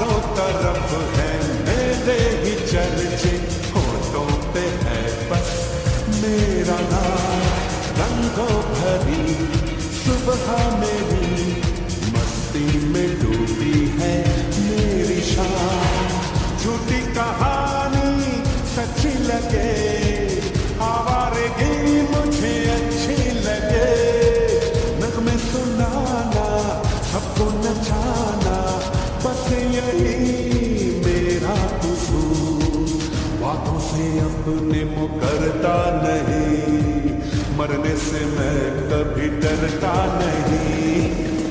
चारों तरफ है मेरे ही चर्चे, होठों पे है बस मेरा नाम। रंगों भरी सुबह मेरी मस्ती में डूबी है मेरी शाम। झूठी कहानी सच्ची लगे, आवारगी मुझे अच्छी लगे। नगमे सुनाना, सबको नचाना, बस यही मेरा कसूर। बातों से अपने मुकरता नहीं, मरने से मैं कभी डरता नहीं।